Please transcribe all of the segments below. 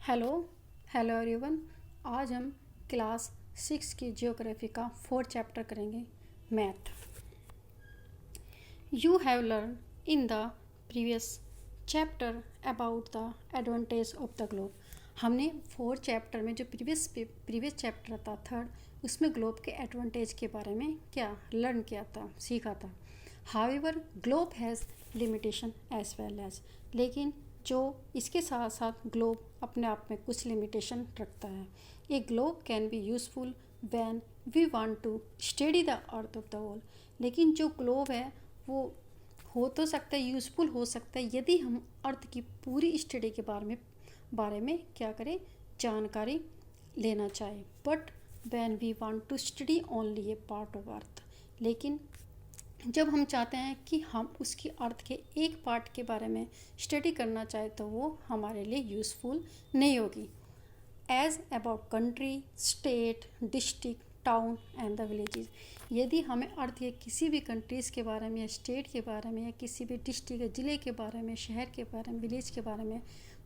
Hello hello everyone. आज हम class 6 की ज्योग्राफी का 4th चैप्टर करेंगे, math. You have learn in the previous chapter about the advantage of the globe. हमने 4th chapter में जो प्रीवियस चैप्टर था थर्ड, उसमें ग्लोब के एडवांटेज के बारे में क्या लर्न किया था, सीखा था। However globe has limitation as well as, लेकिन जो इसके साथ साथ ग्लोब अपने आप में कुछ लिमिटेशन रखता है। A globe can be useful when we want to study the earth of the whole. लेकिन जो ग्लोब है वो हो तो सकता है, यूज़फुल हो सकता है यदि हम अर्थ की पूरी स्टडी के बारे में क्या करें, जानकारी लेना चाहें। But when we want to study only a part of earth, लेकिन जब हम चाहते हैं कि हम उसकी अर्थ के एक पार्ट के बारे में स्टडी करना चाहें तो वो हमारे लिए यूज़फुल नहीं होगी। As about country, state, district, town and the villages. यदि हमें अर्थ के किसी भी कंट्रीज़ के बारे में या स्टेट के बारे में या किसी भी डिस्ट्रिक्ट या ज़िले के बारे में, शहर के बारे में, विलेज के बारे में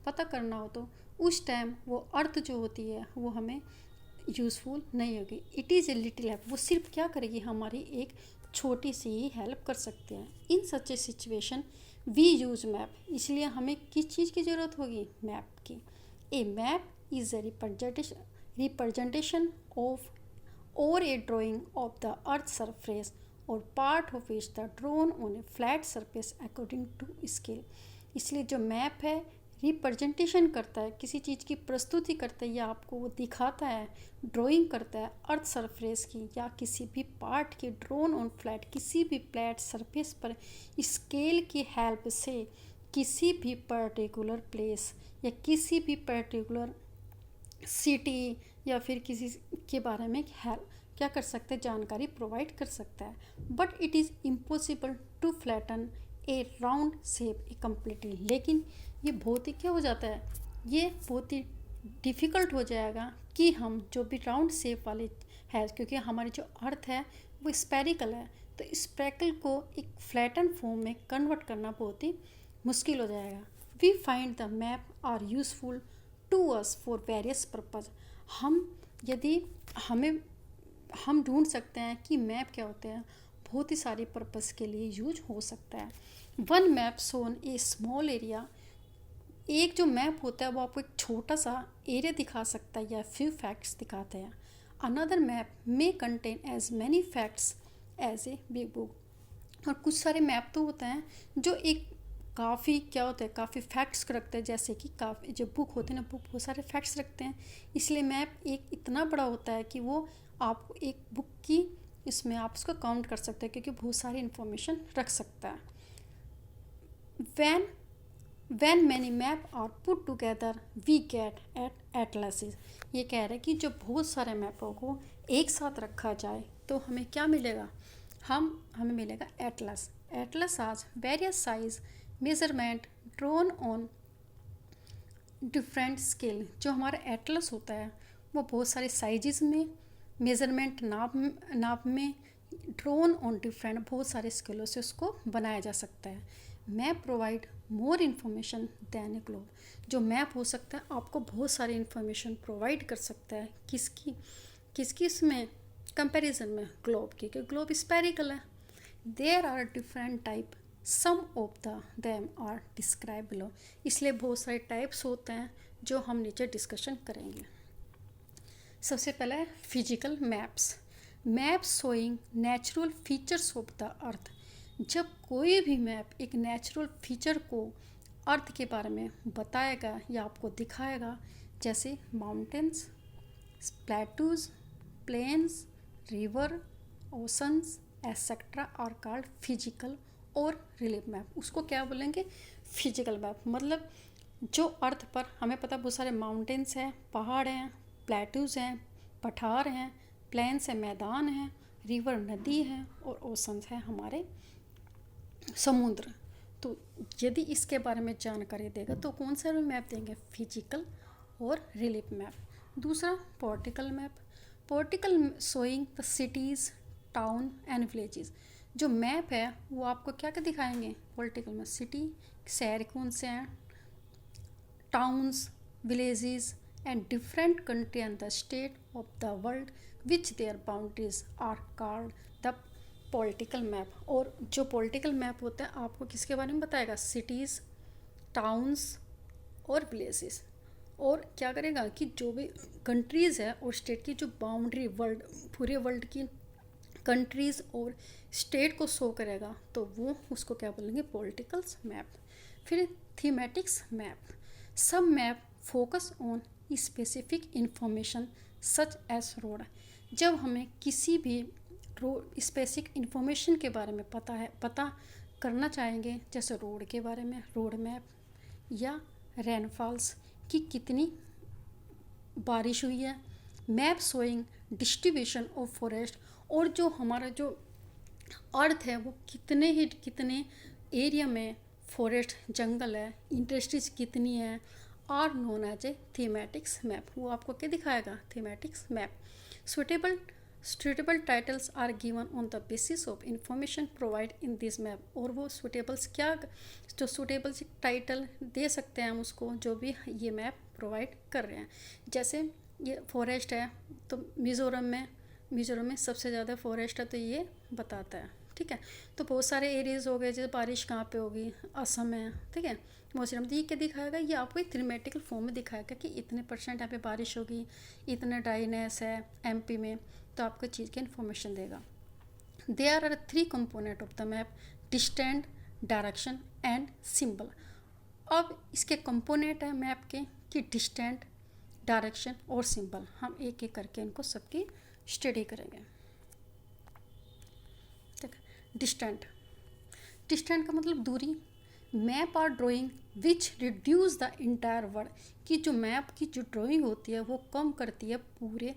पता करना हो तो उस टाइम वो अर्थ जो होती है वो हमें यूज़फुल नहीं होगी। It is a little help. वो सिर्फ क्या करेगी, हमारी एक छोटी सी ही हेल्प कर सकते हैं। In such a situation we use map. इसलिए हमें किस चीज़ की ज़रूरत होगी, मैप की। A map is a representation of और a drawing of the earth surface और part of which the drone on a flat surface according to scale. इसलिए जो मैप है रिप्रेजेंटेशन करता है, किसी चीज़ की प्रस्तुति करता है या आपको वो दिखाता है, ड्राइंग करता है अर्थ सरफेस की या किसी भी पार्ट की, ड्रोन ऑन फ्लैट किसी भी फ्लैट सरफेस पर स्केल की हेल्प से किसी भी पर्टिकुलर प्लेस या किसी भी पर्टिकुलर सिटी या फिर किसी के बारे में क्या कर सकते हैं, जानकारी प्रोवाइड कर सकता है। But it is impossible to flatten a round shape a completely. लेकिन ये बहुत ही क्या हो जाता है, ये बहुत ही डिफ़िकल्ट हो जाएगा कि हम जो भी राउंड शेप वाले है, क्योंकि हमारी जो अर्थ है वो स्पेरिकल है, तो स्पेरिकल को एक फ्लैटन फॉर्म में कन्वर्ट करना बहुत ही मुश्किल हो जाएगा। We find the map are useful to us for various purpose. हम ढूंढ सकते हैं कि मैप क्या होते हैं, बहुत ही सारी पर्पज़ के लिए यूज हो सकता है। वन मैप सोन ए स्मॉल एरिया। एक जो मैप होता है वो आपको एक छोटा सा एरिया दिखा सकता है या फ्यू फैक्ट्स दिखाते हैं। Another map may contain as many facts as a big book. और कुछ सारे मैप तो होते हैं जो एक काफ़ी क्या होता है, काफ़ी फैक्ट्स रखते हैं, जैसे कि काफ़ी जो बुक होते हैं ना, बुक बहुत सारे फैक्ट्स रखते हैं। इसलिए मैप एक इतना बड़ा होता है कि वो आपको एक बुक की इसमें आप उसको काउंट कर सकते हैं, क्योंकि बहुत सारी इन्फॉर्मेशन रख सकता है। When many map are put together we get at atlases। ये कह रहे हैं कि जब बहुत सारे मैपों को एक साथ रखा जाए तो हमें क्या मिलेगा, हमें मिलेगा एटलस। एटलस आज various size measurement drone on different scale. जो हमारा एटलस होता है वो बहुत सारे साइजेस में, मेजरमेंट नाप में, ड्रोन ऑन डिफरेंट बहुत सारे स्केलों से उसको बनाया जा सकता है। Map provide more information than a globe. जो मैप हो सकता है आपको बहुत सारी इन्फॉर्मेशन प्रोवाइड कर सकता है, किसकी इसमें कंपैरिजन में, ग्लोब की, क्योंकि ग्लोब स्पेरिकल है। There are different type, some of the them are describe below. इसलिए बहुत सारे टाइप्स होते हैं जो हम नीचे डिस्कशन करेंगे। सबसे पहला है physical maps. Maps showing natural features of the अर्थ। जब कोई भी मैप एक नेचुरल फीचर को अर्थ के बारे में बताएगा या आपको दिखाएगा, जैसे mountains, plateaus, plains, river, oceans etcetera are called physical और रिलीफ मैप। उसको क्या बोलेंगे, फिजिकल मैप। मतलब जो अर्थ पर हमें पता बहुत सारे माउंटेन्स हैं, पहाड़ हैं, प्लेटूज हैं, पठार हैं, प्लेन्स हैं, मैदान हैं, रिवर नदी है, और ओशंस है हमारे समुद्र। तो यदि इसके बारे में जानकारी देगा तो कौन सा मैप देंगे, फिजिकल और रिलीफ मैप। दूसरा political map. Political showing the cities, town and villages. जो मैप है वो आपको क्या क्या दिखाएंगे, पॉलिटिकल में सिटी, शहर कौन से हैं, towns, villages and different country and the state of the world which their boundaries are called the political map। और जो political map होता है आपको किसके बारे में बताएगा, cities, towns और विलेजेस। और क्या करेगा कि जो भी कंट्रीज़ है और स्टेट की जो बाउंड्री वर्ल्ड पूरे वर्ल्ड की कंट्रीज़ और स्टेट को शो करेगा तो वो उसको क्या बोलेंगे, पॉलिटिकल्स मैप। फिर थीमेटिक्स मैप, सब map focus on specific information such as road. जब हमें किसी भी रोड स्पेसिफिक इंफॉर्मेशन के बारे में पता करना चाहेंगे, जैसे रोड के बारे में रोड मैप, या रेनफॉल्स कि कितनी बारिश हुई है, map showing distribution of forest, और जो हमारा जो अर्थ है वो कितने एरिया में फॉरेस्ट जंगल है, इंडस्ट्रीज कितनी है, are known as a thematics map. वो आपको क्या दिखाएगा, thematics map. Suitable titles are given on the basis of information provide in this map. और वो सुटेबल्स क्या, जो सुटेबल टाइटल दे सकते हैं हम उसको जो भी ये मैप प्रोवाइड कर रहे हैं। जैसे ये फॉरेस्ट है तो मिज़ोरम में सबसे ज़्यादा फॉरेस्ट है तो ये बताता है, ठीक है। तो बहुत सारे एरियाज़ हो गए, जैसे बारिश कहाँ पे होगी, असम है, ठीक है, मौसम। तो ये क्या दिखाएगा, ये आपको एक थीमेटिकल फॉर्म में दिखाएगा कि इतने % यहाँ पे बारिश होगी, इतना ड्राइनेस है एमपी में, तो आपको चीज़ की इन्फॉर्मेशन देगा। There are 3 component of the map, distance, direction and symbol. अब इसके कंपोनेंट है मैप के कि डिस्टेंस, डायरेक्शन और सिंबल। हम एक एक करके इनको सबकी स्टडी करेंगे। ठीक है, डिस्टेंस का मतलब दूरी। Map are drawing which reduce the entire world, कि जो मैप की जो ड्राइंग होती है वो कम करती है पूरे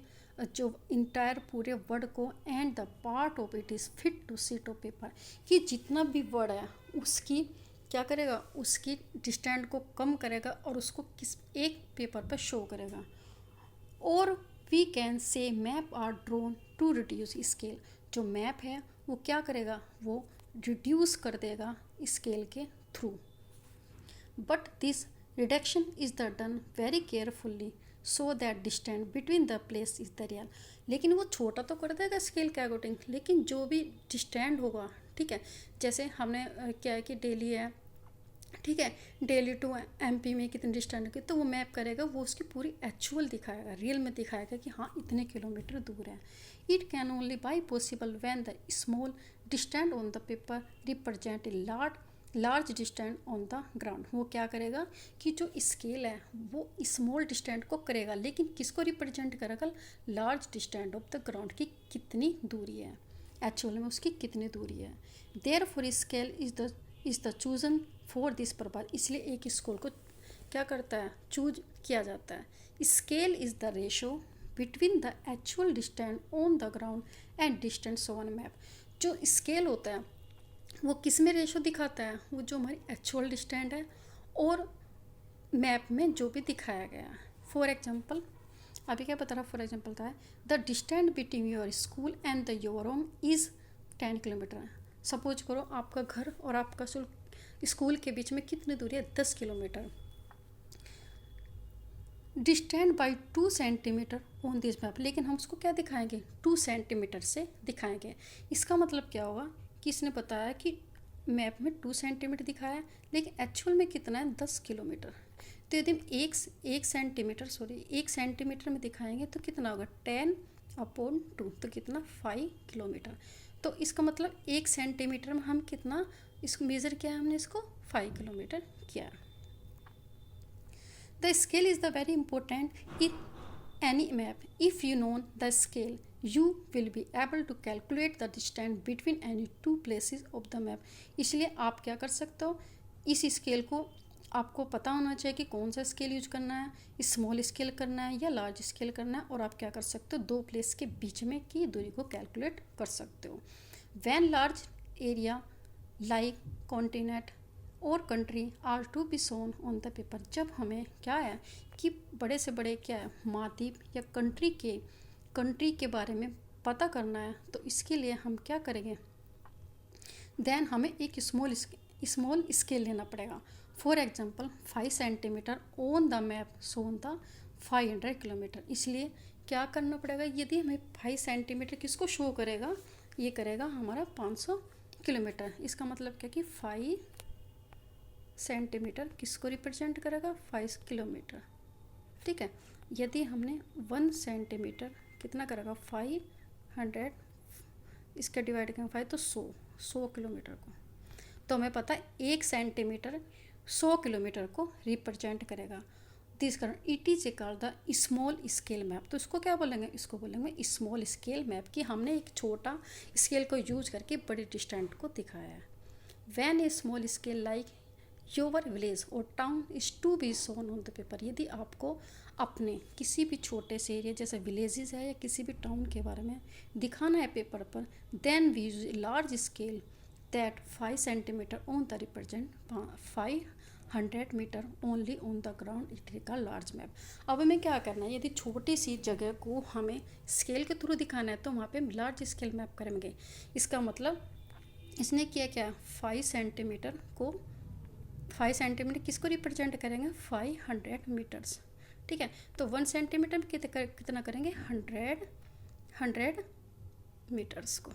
जो इंटायर पूरे वर्ड को, and the part of it is fit to sheet of paper, कि जितना भी वर्ड है उसकी क्या करेगा, उसकी डिस्टेंस को कम करेगा और उसको किस एक पेपर पर शो करेगा। और we can say map are drawn to reduce scale, जो मैप है वो क्या करेगा, वो रिड्यूस कर देगा स्केल के through. But this reduction is the done very carefully so that distance between the place is the real. लेकिन वो छोटा तो कर देगा स्केल के अकॉर्डिंग, लेकिन जो भी डिस्टेंस होगा, ठीक है, जैसे हमने क्या है कि दिल्ली है, ठीक है, दिल्ली टू एमपी में कितनी डिस्टेंस होगी, तो वो मैप करेगा, वो उसकी पूरी एक्चुअल दिखाएगा, रियल में दिखाएगा कि हाँ इतने किलोमीटर दूर है। It can only by possible when the small distance on the paper represent a large distance on the ground. वो क्या करेगा कि जो स्केल है वो स्मॉल डिस्टेंस को करेगा, लेकिन किसको रिप्रेजेंट करेगा, large distance of the ground की कितनी दूरी है, एक्चुअल में उसकी कितनी दूरी है। Therefore scale is the chosen for this purpose, इसलिए एक स्केल को क्या करता है, चूज किया जाता है। Scale is the ratio between the actual distance on the ground and distance on map. जो स्केल होता है वो किस में रेशो दिखाता है, वो जो हमारी एक्चुअल डिस्टेंस है और मैप में जो भी दिखाया गया है। फॉर एग्जांपल अभी क्या बता रहा, फॉर एग्जांपल था the distance between your school and the your home is 10 kilometre. Suppose करो आपका घर और आपका स्कूल के बीच में कितनी दूरी है, 10 kilometre. Distance by 2 centimetre on this map, लेकिन हम उसको क्या दिखाएंगे, 2 सेंटीमीटर से दिखाएंगे। इसका मतलब क्या होगा कि इसने बताया कि मैप में 2 सेंटीमीटर दिखाया है, लेकिन एक्चुअल में कितना है, 10 किलोमीटर। तो यदि हम एक सेंटीमीटर में दिखाएंगे तो कितना होगा, 10/2, तो कितना 5 किलोमीटर। तो इसका मतलब 1 सेंटीमीटर में हम कितना इसको मेज़र किया, हमने इसको 5 किलोमीटर किया। The scale is the very important in any map. If you know the scale you will be able to calculate the distance between any 2 places of the map। इसलिए आप क्या कर सकते हो, इस स्केल को आपको पता होना चाहिए कि कौन सा स्केल यूज करना है, स्मॉल स्केल करना है या लार्ज स्केल करना है, और आप क्या कर सकते हो, 2 प्लेस के बीच में की दूरी को कैलकुलेट कर सकते हो। When large area like continent और country are to be shown on the paper, जब हमें क्या है कि बड़े से बड़े क्या है महाद्वीप या कंट्री के बारे में पता करना है, तो इसके लिए हम क्या करेंगे, देन हमें एक स्मॉल स्केल लेना पड़ेगा। For example 5 centimetre on the map shown the 500 kilometre. इसलिए क्या करना पड़ेगा, यदि हमें 5 सेंटीमीटर किसको शो करेगा, ये करेगा हमारा 500 किलोमीटर। इसका मतलब क्या कि 5 सेंटीमीटर किसको रिप्रेजेंट करेगा, 5 किलोमीटर। ठीक है, यदि हमने 1 सेंटीमीटर कितना करेगा 500, इसका डिवाइड करें 5 तो 100 किलोमीटर को। तो हमें पता है 1 सेंटीमीटर 100 किलोमीटर को रिप्रेजेंट करेगा। दिस कारण it is called the small scale map. तो इसको क्या बोलेंगे, इसको बोलेंगे स्मॉल स्केल मैप, कि हमने एक छोटा स्केल को यूज करके बड़ी डिस्टेंस को दिखाया है। When a small scale like your village और town is to be shown on the paper, यदि आपको अपने किसी भी छोटे से एरिया जैसे विलेजेस है या किसी भी टाउन के बारे में दिखाना है पेपर पर, then we use large scale that 5 centimetre on the represent 500 metre only on the ground, it is called large map. अब हमें क्या करना है, यदि छोटी सी जगह को हमें स्केल के थ्रू दिखाना है तो वहाँ पे लार्ज स्केल मैप करेंगे। इसका मतलब इसने किया क्या, 5 सेंटीमीटर को 5 सेंटीमीटर किसको रिप्रेजेंट करेंगे, 500 मीटर्स। ठीक है, तो 1 सेंटीमीटर में कितना करेंगे, 100 मीटर्स को।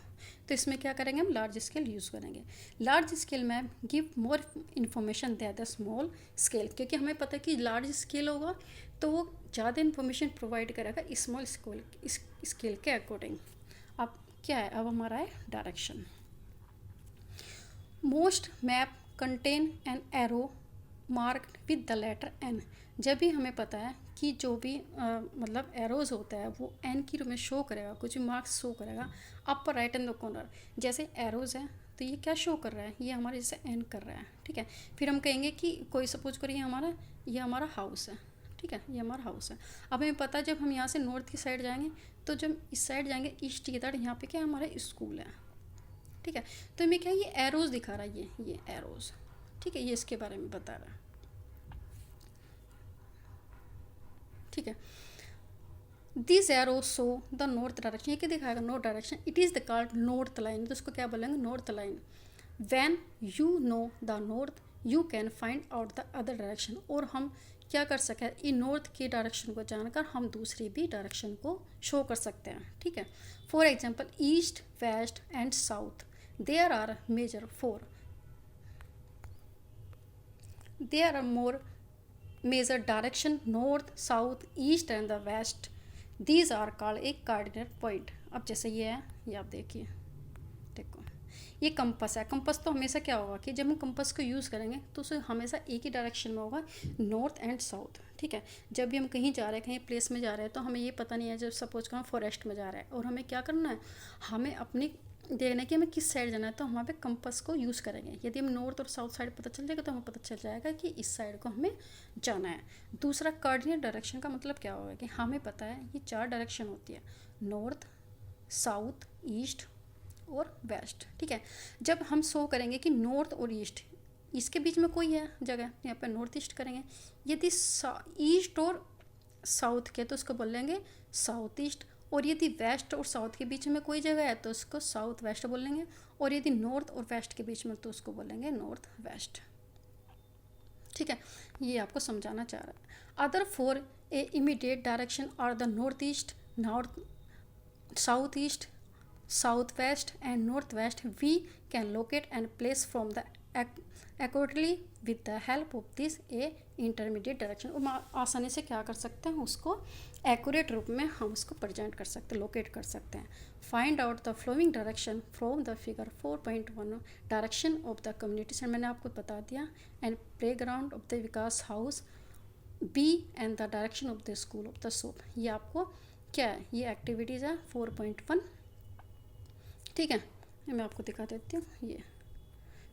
तो इसमें क्या करेंगे, हम लार्ज स्केल यूज़ करेंगे। लार्ज स्केल में give more information than the small scale, क्योंकि हमें पता है कि लार्ज स्केल होगा तो वो ज़्यादा इन्फॉर्मेशन प्रोवाइड करेगा स्मॉल स्केल के अकॉर्डिंग। अब क्या है, अब हमारा है direction. Most map contain an arrow marked with the letter N. जब भी हमें पता है कि जो भी मतलब एरोज होता है वो एन की रूप में शो करेगा, कुछ भी मार्क्स शो करेगा upper right and the corner. जैसे एरोज है तो ये क्या शो कर रहा है, ये हमारे जैसे एन कर रहा है। ठीक है, फिर हम कहेंगे कि कोई सपोज करिए ये हमारा हाउस है। ठीक है, ये हमारा हाउस है। अब हमें पता है जब हम यहाँ से नॉर्थ की साइड जाएंगे तो जब इस साइड जाएंगे ईस्ट की तरफ, यहाँ पे क्या हमारा स्कूल है। ठीक है, तो हमें क्या ये एरोज दिखा रहा है, ये एरोज। ठीक है, ये इसके बारे में बता रहा है। ठीक है, this arrow show the north direction, ये क्या दिखाएगा, north direction. It is the called north line, तो इसको क्या बोलेंगे, north line. When you know the north you can find out the other direction, और हम क्या कर सके, इन नॉर्थ की डायरेक्शन को जानकर हम दूसरी भी डायरेक्शन को शो कर सकते हैं। ठीक है, for example east west and south there are major four, there are more major direction north south east and the west, these are called a coordinate point. अब जैसे ये है, ये आप देखिए, देखो ये कंपस है। कंपस तो हमेशा क्या होगा कि जब हम कंपस को यूज़ करेंगे तो उसे हमेशा एक ही डायरेक्शन में होगा, नॉर्थ एंड साउथ। ठीक है, जब भी हम कहीं जा रहे हैं, कहीं प्लेस में जा रहे हैं, तो हमें ये पता नहीं है, जब सपोज हम फॉरेस्ट में जा रहे हैं और हमें क्या करना है, हमें अपनी देखना है कि हमें किस साइड जाना है, तो हम वहाँ पे कंपस को यूज़ करेंगे। यदि हम नॉर्थ और साउथ साइड पता चल जाएगा तो हमें पता चल जाएगा कि इस साइड को हमें जाना है। दूसरा कोऑर्डिनेट डायरेक्शन का मतलब क्या होगा कि हमें पता है ये 4 डायरेक्शन होती है, नॉर्थ साउथ ईस्ट और वेस्ट। ठीक है, जब हम शो करेंगे कि नॉर्थ और ईस्ट, इसके बीच में कोई है जगह, यहाँ पर नॉर्थ ईस्ट करेंगे। यदि ईस्ट और साउथ के तो उसको बोलेंगे साउथ ईस्ट, और यदि वेस्ट और साउथ के बीच में कोई जगह है तो उसको साउथ वेस्ट बोलेंगे, और यदि नॉर्थ और वेस्ट के बीच में तो उसको बोलेंगे नॉर्थ वेस्ट। ठीक है, ये आपको समझाना चाह रहा है। Other four a immediate direction are the north east, north south east, south west and north west. We can locate and place from the accordingly with the help of this a intermediate direction। और आसानी से क्या कर सकते हैं, उसको accurate रूप में हम उसको प्रेजेंट कर सकते हैं, लोकेट कर सकते हैं। Find out the flowing direction from the figure 4.1 direction of the community centre, मैंने आपको बता दिया, and playground of the Vikas house B and the direction of the school of the shop. ये आपको क्या है, ये एक्टिविटीज़ है 4.1। ठीक है, मैं आपको दिखा देती हूँ। ये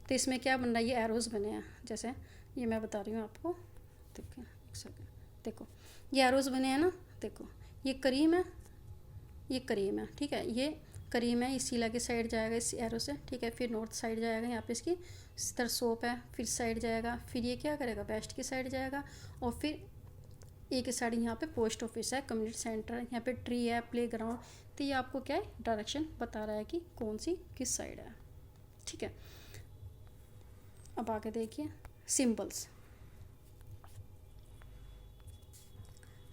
तो इसमें क्या बन रहा है, ये एरोज़ बने हैं, जैसे ये मैं बता रही हूँ आपको। देखो एक सेकेंड, देखो ये एरोज़ बने हैं ना, देखो ये करीम है, ये करीम है। ठीक है, ये करीम है, इस शीला की साइड जाएगा इस एरो से। ठीक है, फिर नॉर्थ साइड जाएगा, यहाँ पे इसकी इस तरह शॉप है, फिर साइड जाएगा, फिर ये क्या करेगा, वेस्ट की साइड जाएगा, और फिर एक साइड यहाँ पे पोस्ट ऑफिस है, कम्युनिटी सेंटर, यहाँ पे ट्री है, प्ले ग्राउंड। तो ये आपको क्या है, डायरेक्शन बता रहा है कि कौन सी किस साइड है। ठीक है, अब आगे देखिए symbols.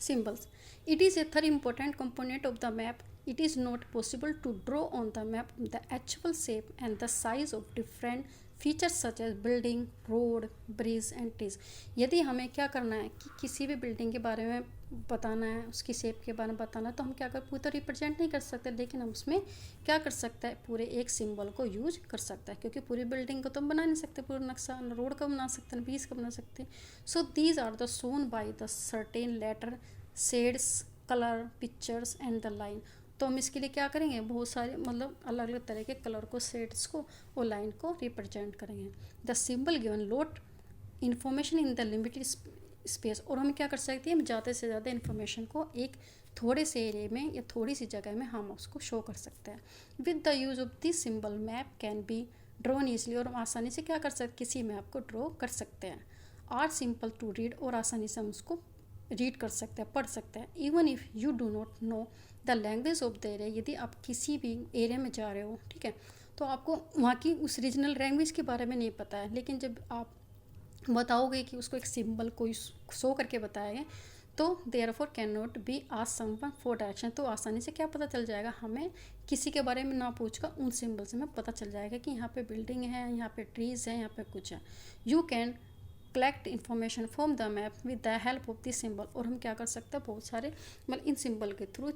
Symbols. It is a third important component of the map. It is not possible to draw on the map the actual shape and the size of different features such as building, road, bridge and trees. यदि हमें क्या करना है कि किसी भी building के बारे में बताना है, उसकी शेप के बारे में बताना है, तो हम क्या कर पूरा रिप्रेजेंट नहीं कर सकते, लेकिन हम उसमें क्या कर सकते हैं, पूरे एक सिंबल को यूज कर सकता है, क्योंकि पूरी बिल्डिंग को तो हम बना नहीं सकते, पूरा नक्शा न रोड का बना सकते हैं, ब्रिज का बना सकते हैं. So these are the shown by the certain letter, shades, colour, pictures and the line. तो हम इसके लिए क्या करेंगे, बहुत सारे मतलब अलग अलग तरह के कलर को, शेड्स को और लाइन को रिप्रेजेंट करेंगे. The symbol given load information in the limited space. और हम क्या कर सकते हैं, हम ज़्यादा से ज़्यादा इन्फॉर्मेशन को एक थोड़े से एरिया में या थोड़ी सी जगह में हम उसको शो कर सकते हैं. With the use of this symbol map can be drawn easily. और हम आसानी से क्या कर सकते, किसी मैप को ड्रॉ कर सकते हैं. Are simple to read. और आसानी से हम उसको रीड कर सकते हैं, पढ़ सकते हैं. Even if you do not know the language of the area. यदि आप किसी भी एरिया में जा रहे हो, ठीक है, तो आपको वहाँ की उस रीजनल लैंग्वेज के बारे में नहीं पता है, लेकिन जब आप बताओगे कि उसको एक सिंबल को शो करके बताएंगे, तो therefore can not be asked someone for direction. तो आसानी से क्या पता चल जाएगा, हमें किसी के बारे में ना पूछकर उन सिंबल से हमें पता चल जाएगा कि यहाँ पे बिल्डिंग है, यहाँ पे ट्रीज है, यहाँ पे कुछ है. You can collect information from the map with the help of this symbol. और हम क्या कर सकते हैं, बहुत सारे मतलब इन सिंबल के थ्रू,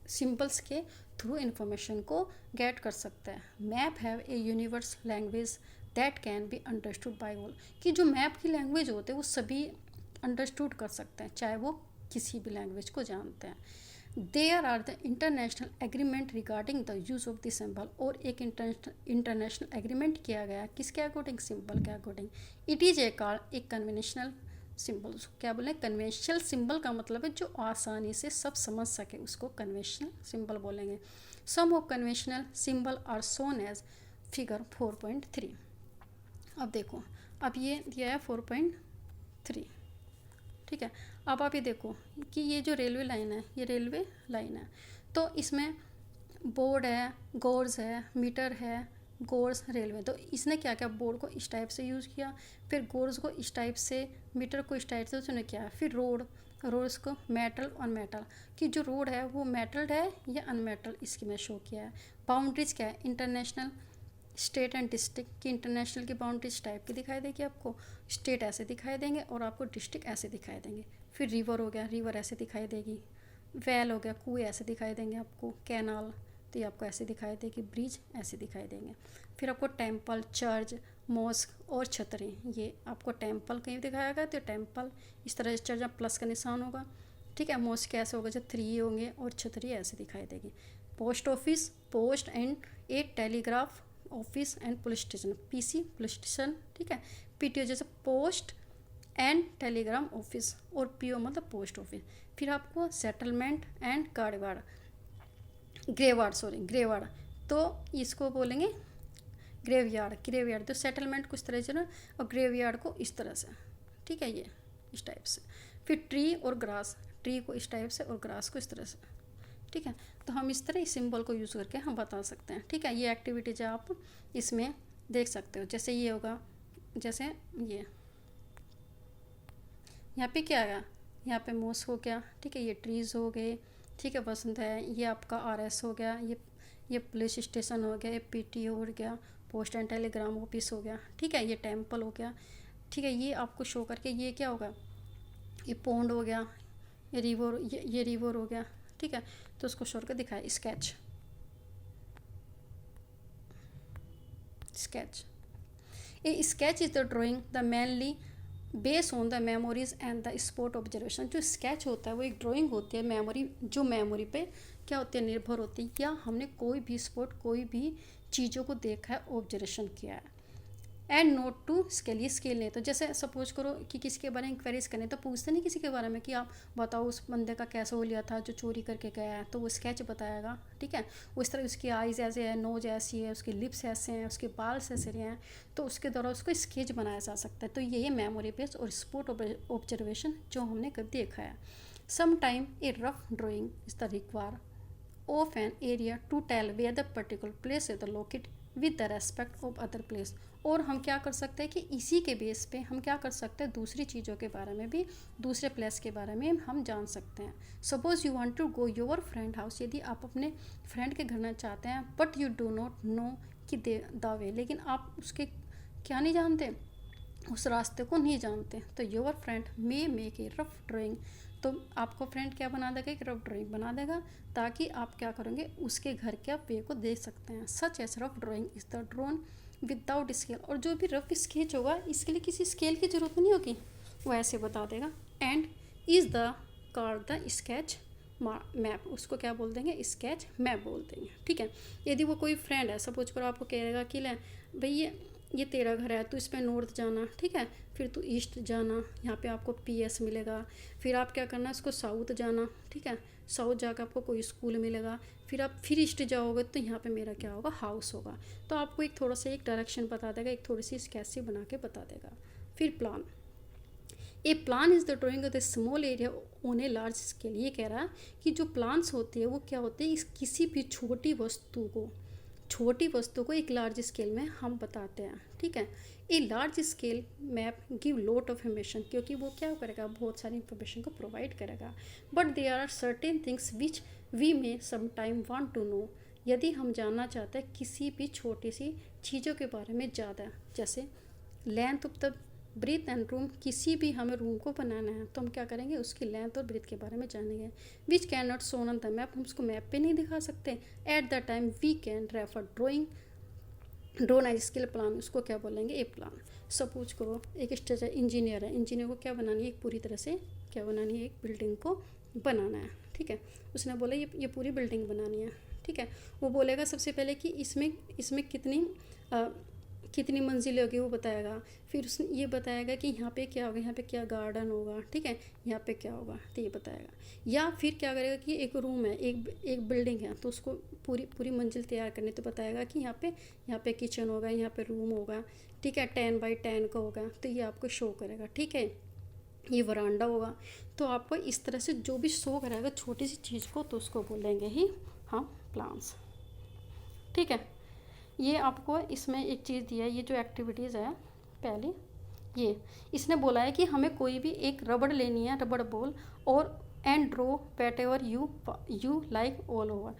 सिंबल्स के थ्रू इन्फॉर्मेशन को गेट कर सकते हैं. Map have a universe language that can be understood by all. कि जो मैप की लैंग्वेज होते हैं वो सभी अंडरस्टूड कर सकते हैं, चाहे वो किसी भी लैंग्वेज को जानते हैं. There are the international agreement regarding the use of the symbol. और एक इंटरनेशनल एग्रीमेंट किया गया किसके अकॉर्डिंग, सिंबल के according. It is a called a conventional symbol. क्या बोले, कन्वेंशनल सिंबल का मतलब है जो आसानी से सब समझ सके, उसको कन्वेंशनल सिंबल बोलेंगे. Some of conventional symbol are shown as figure 4.3. अब देखो, अब ये दिया है 4.3, ठीक है. अब आप ये देखो कि ये जो रेलवे लाइन है, ये रेलवे लाइन है, तो इसमें बोर्ड है, गोर्स है, मीटर है, गोर्स रेलवे. तो इसने क्या किया, बोर्ड को इस टाइप से यूज़ किया, फिर गोर्स को इस टाइप से, मीटर को इस टाइप से उसने किया. फिर रोड्स को मेटल और मेटल, कि जो रोड है वो मेटल्ड है या अनमेटल, इसकी मैं शो किया है. बाउंड्रीज क्या है, इंटरनेशनल, स्टेट एंड डिस्ट्रिक्ट. की इंटरनेशनल की बाउंड्रीज टाइप की दिखाई देगी आपको, स्टेट ऐसे दिखाई देंगे और आपको डिस्ट्रिक्ट ऐसे दिखाई देंगे. फिर रिवर हो गया, रिवर ऐसे दिखाई देगी. वेल हो गया, कुएँ ऐसे दिखाई देंगे आपको. कैनाल, तो ये आपको ऐसे दिखाई देगी. ब्रिज ऐसे दिखाई देंगे. फिर आपको टेम्पल, चर्च, मॉस्क और छतरी. ये आपको टेम्पल कहीं दिखाया गया, तो टेम्पल इस तरह से, चर्च प्लस का निशान होगा, ठीक है. मॉस्क ऐसे होगा, जो 3 होंगे, और छतरी ऐसे दिखाई देगी. Post office, post and A telegraph office and police station. PC police station, ठीक है. पीटीओ जैसे पोस्ट एंड टेलीग्राम ऑफिस, और पीओ मतलब पोस्ट ऑफिस. फिर आपको सेटलमेंट एंड ग्रेवार्ड, तो इसको बोलेंगे ग्रेवयार्ड. तो सेटलमेंट कुछ तरह से ना, और ग्रेवयार्ड को इस तरह से, ठीक है, ये इस टाइप से. फिर ट्री और ग्रास, ट्री को इस टाइप से और ग्रास को इस तरह से, ठीक है. तो हम इस तरह इस सिंबल को यूज़ करके हम बता सकते हैं, ठीक है. ये एक्टिविटीज आप इसमें देख सकते हो. जैसे ये होगा, जैसे ये यहाँ पे क्या आया, यहाँ पे मोस हो गया, ठीक है. ये ट्रीज़ हो गए, ठीक है, वसंत है. ये आपका आरएस हो गया, ये पुलिस स्टेशन हो गया, ये पीटीओ हो गया, पोस्ट एंड टेलीग्राम ऑफिस हो गया, ठीक है. ये टेम्पल हो गया, ठीक है. ये आपको शो करके, ये क्या होगा, ये पॉन्ड हो गया, ये रिवर हो गया, ठीक है. तो उसको शो करके दिखाए. Sketch. A sketch is the drawing the mainly base on the memories and the spot observation. जो स्केच होता है वो एक ड्राइंग होती है, मेमोरी पे क्या होती है, निर्भर होती है, या हमने कोई भी स्पॉट, कोई भी चीज़ों को देखा है, ऑब्जर्वेशन किया है. एंड नोट टू स्केल, ये स्केल नहीं. तो जैसे सपोज करो कि किसी के बारे में इंक्वायरीज करने, तो पूछते नहीं किसी के बारे में कि आप बताओ उस बंदे का कैसा हो लिया था जो चोरी करके गया है, तो वो स्केच बताएगा, ठीक है. उस तरह उसकी आइज़ ऐसे है, नोज ऐसी है, उसके लिप्स ऐसे हैं, उसके बाल ऐसे हैं, तो उसके द्वारा उसको स्केच बनाया जा सकता है. तो ये मेमोरी बेस और स्पॉट ऑब्जर्वेशन जो हमने कभी देखा है. Some time a rough drawing is the require of an area to tell where the particular place is the locate with the respect of other place. और हम क्या कर सकते हैं कि इसी के बेस पे हम क्या कर सकते हैं, दूसरी चीज़ों के बारे में भी, दूसरे प्लेस के बारे में हम जान सकते हैं। Suppose you want to go your friend house, यदि आप अपने फ्रेंड के घर में चाहते हैं, but you do not know कि द वे, लेकिन आप उसके क्या नहीं जानते, उस रास्ते को नहीं जानते, तो your friend may make a rough drawing, तो आपको फ्रेंड क्या बना देगा, एक रफ ड्राइंग बना देगा, ताकि आप क्या करेंगे, उसके घर के आप वे को देख सकते हैं। Such as rough drawing is the drawn without scale, और जो भी रफ स्केच होगा इसके लिए किसी स्केल की ज़रूरत नहीं होगी, वो ऐसे बता देगा। And is the card the sketch map, उसको क्या बोल देंगे, स्केच मैप बोल देंगे। ठीक है, यदि वो कोई फ्रेंड है, सपोज करो आपको कहेगा कि ले भाई ये तेरा घर है, तो इस पर नॉर्थ जाना, ठीक है, फिर तू ईस्ट जाना, यहाँ पे आपको PS मिलेगा, फिर आप क्या करना, इसको साउथ जाना, ठीक है, साउथ जाकर आपको कोई स्कूल मिलेगा, फिर आप फिर ईस्ट जाओगे तो यहाँ पे मेरा क्या होगा, हाउस होगा। तो आपको एक थोड़ा सा एक डायरेक्शन बता देगा, एक थोड़ी सी स्केच सी बना के बता देगा। फिर plan, A plan is the drawing of the small area on a large scale. ये कह रहा है कि जो प्लान्स होते हैं वो क्या होते हैं, किसी भी छोटी वस्तु को एक लार्ज स्केल में हम बताते हैं। ठीक है, a large scale map give lot of information, क्योंकि वो क्या करेगा, बहुत सारी इंफॉर्मेशन को प्रोवाइड करेगा। But there are certain things which we may sometime want to know, यदि हम जानना चाहते हैं किसी भी छोटी सी चीज़ों के बारे में ज़्यादा, जैसे length of the breath and room, किसी भी हमें रूम को बनाना है तो हम क्या करेंगे, उसकी लेंथ और ब्रीथ के बारे में जानेंगे। Which can not shown on the map, हम उसको मैप पे नहीं दिखा सकते। At the time we can refer drawn as scale plan, उसको क्या बोलेंगे, ए प्लान। सपोज करो एक स्ट्रक्चर इंजीनियर है, इंजीनियर को क्या बनानी है, एक पूरी तरह से क्या बनानी है, एक बिल्डिंग को बनाना है। ठीक है, उसने बोला ये पूरी बिल्डिंग बनानी है। ठीक है, वो बोलेगा सबसे पहले कि इसमें कितनी मंजिलें होगी वो बताएगा, फिर उसने ये बताएगा कि यहाँ पे क्या होगा, यहाँ पे क्या गार्डन होगा, ठीक है, यहाँ पे क्या होगा, तो ये बताएगा। या फिर क्या करेगा कि एक रूम है, एक बिल्डिंग है, तो उसको पूरी मंजिल तैयार करनी, तो बताएगा कि यहाँ पे किचन होगा, यहाँ पे रूम होगा, ठीक है, 10 बाई 10 का होगा, तो ये आपको शो करेगा। ठीक है, ये वरांडा होगा, तो आपको इस तरह से जो भी शो कराएगा छोटी सी चीज़ को, तो उसको बोलेंगे ही हम प्लान्स। ठीक है, ये आपको इसमें एक चीज़ दिया है, ये जो एक्टिविटीज़ है पहले, ये इसने बोला है कि हमें कोई भी एक रबड़ लेनी है, रबड़ बॉल, और and draw whatever you like all over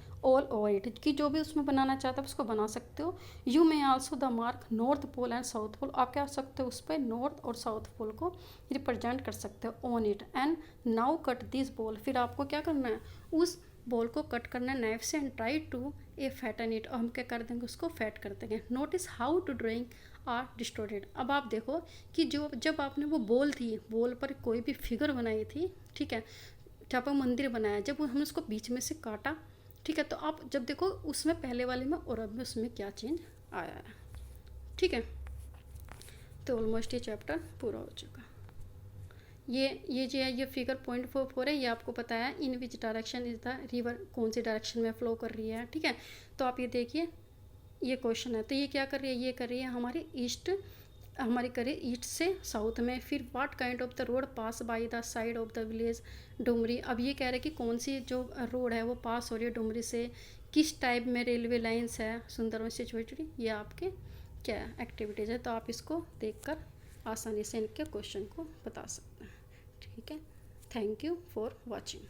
it, कि जो भी उसमें बनाना चाहते हो उसको बना सकते हो। You may also the mark north pole and south pole, आप क्या कर सकते हो, उस पर नॉर्थ और साउथ पोल को रिप्रेजेंट कर सकते हो on it. And now cut this ball, फिर आपको क्या करना है, उस बॉल को कट करना है नाइफ से, and try to flatten it, और हम क्या कर देंगे, उसको फैट कर देंगे। Notice how two drawing are distorted, अब आप देखो कि जब आपने वो बॉल थी, बॉल पर कोई भी फिगर बनाई थी, ठीक है, जहाँ पर मंदिर बनाया, जब हमने उसको बीच में से काटा, ठीक है, तो आप जब देखो उसमें पहले वाले में और अब में उसमें क्या चेंज आया है। ठीक है, तो ऑलमोस्ट ये चैप्टर पूरा हो चुका। ये जो है, ये फिगर 0.44 है, ये आपको पता है in which direction is the river, कौन सी डायरेक्शन में फ्लो कर रही है। ठीक है, तो आप ये देखिए, ये क्वेश्चन है, तो ये क्या कर रही है, ये कर रही है हमारी ईस्ट से साउथ में। फिर what kind of the road pass by the side of the village Dumri, अब ये कह रहे हैं कि कौन सी जो रोड है वो पास हो रही है डुमरी से, किस टाइप में रेलवे लाइन्स है सुंदरवन सिचुएटेड, ये आपके क्या एक्टिविटीज़ है, तो आप इसको देखकर आसानी से इनके क्वेश्चन को बता सकते हैं। ठीक है, थैंक यू फॉर वॉचिंग।